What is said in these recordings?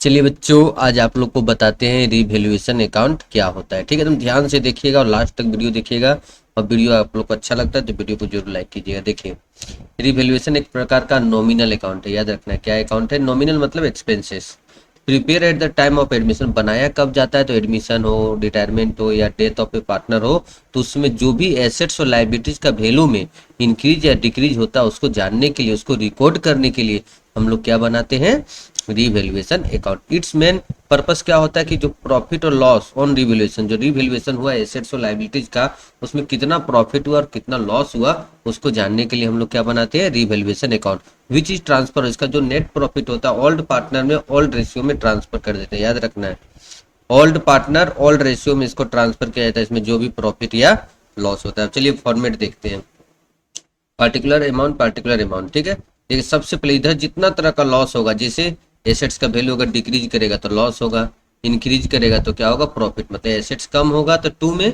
चलिए बच्चों, आज आप लोग को बताते हैं रीवैल्यूएशन अकाउंट क्या होता है। ठीक है, तुम ध्यान से देखिएगा और लास्ट तक वीडियो देखिएगा। और वीडियो आप लोग को अच्छा लगता है तो वीडियो को जरूर लाइक कीजिएगा। देखिए, रीवैल्यूएशन एक प्रकार का नॉमिनल अकाउंट है। याद रखना है क्या अकाउंट है। नॉमिनल मतलब expenses prepare at the time of admission. बनाया कब जाता है तो एडमिशन हो, रिटायरमेंट हो या डेथ ऑफ ए पार्टनर हो, तो उसमें जो भी एसेट्स और लाइबिलिटीज का वैल्यू में इंक्रीज या डिक्रीज होता है उसको जानने के लिए, उसको रिकॉर्ड करने के लिए हम लोग क्या बनाते हैं, revaluation account. It's main purpose क्या होता है कि जो प्रॉफिट और लॉस ऑन रीवैल्यूएशन, जो रीवैल्यूएशन हुआ एसेट्स और लाइबिलिटीज का, उसमें कितना प्रॉफिट हुआ और कितना लॉस हुआ उसको जानने के लिए हम लोग क्या बनाते हैं, revaluation account. Which is transfer, इसका जो नेट प्रॉफिट होता है ओल्ड पार्टनर में ओल्ड रेशियो में ट्रांसफर कर देते हैं। याद रखना है, ओल्ड पार्टनर ओल्ड रेशियो में इसको ट्रांसफर किया जाता है, इसमें जो भी प्रॉफिट या लॉस होता है। चलिए फॉर्मेट देखते हैं। पार्टिकुलर अमाउंट, ठीक है। देखिए, सबसे पहले इधर जितना तरह का लॉस होगा, जैसे एसेट्स का वैल्यू अगर डिक्रीज करेगा तो लॉस होगा, इंक्रीज करेगा तो क्या होगा, प्रॉफिट। मतलब एसेट्स कम होगा तो टू में,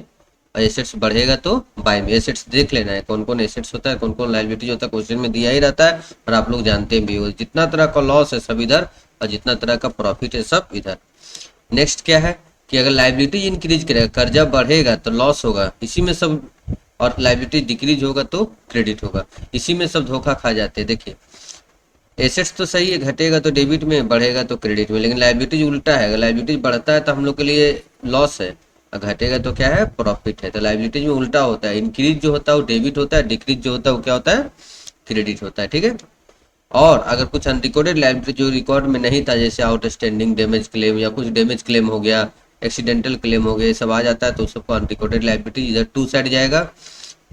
और एसेट्स बढ़ेगा तो बाय में। एसेट्स देख लेना है कौन कौन एसेट्स होता है, कौन कौन लाइबिलिटीज होता है, क्वेश्चन में दिया ही रहता है और आप लोग जानते भी हो। जितना तरह का लॉस है सब इधर, और जितना तरह का प्रॉफिट है सब इधर। नेक्स्ट क्या है कि अगर लाइबिलिटी इंक्रीज करेगा, कर्जा बढ़ेगा तो लॉस होगा, इसी में सब। और लाइबिलिटी डिक्रीज होगा तो क्रेडिट होगा, इसी में सब धोखा खा जाते हैं। देखिए, एसेट्स तो सही है, घटेगा तो डेबिट में, बढ़ेगा तो क्रेडिट में, लेकिन लाइबिलिटीज उल्टा है। अगर लाइबिलिटीज बढ़ता है तो हम लोग के लिए लॉस है, और घटेगा तो क्या है, प्रॉफिट है। तो लाइबिलिटीज में उल्टा होता है, इंक्रीज जो होता है वो डेबिट होता है, डिक्रीज जो होता है वो क्या होता है, क्रेडिट होता है। ठीक है। और अगर कुछ अनरिकॉर्डेड लाइबिलिटी जो रिकॉर्ड में नहीं था, जैसे आउटस्टैंडिंग डैमेज क्लेम या कुछ डैमेज क्लेम हो गया, एक्सीडेंटल क्लेम हो गया, ये सब आ जाता है तो सबको अनरिकॉर्डेड लाइबिलिटी इधर टू साइड जाएगा।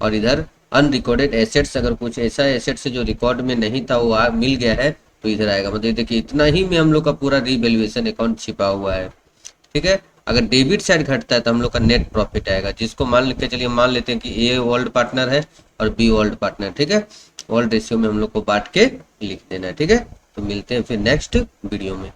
और इधर अनरिकॉर्डेड एसेट्स, अगर कुछ ऐसा एसेट्स जो रिकॉर्ड में नहीं था वो मिल गया है तो इधर आएगा। मतलब देखिए, इतना ही में हम लोग का पूरा रीवैल्यूएशन अकाउंट छिपा हुआ है। ठीक है। अगर डेबिट साइड घटता है तो हम लोग का नेट प्रॉफिट आएगा, जिसको मान के चलिए, मान लेते हैं कि ए ओल्ड पार्टनर है और बी ओल्ड पार्टनर। ठीक है। ओल्ड रेशियो में हम लोग को बांट के लिख देना है। ठीक है। तो मिलते हैं फिर नेक्स्ट वीडियो में।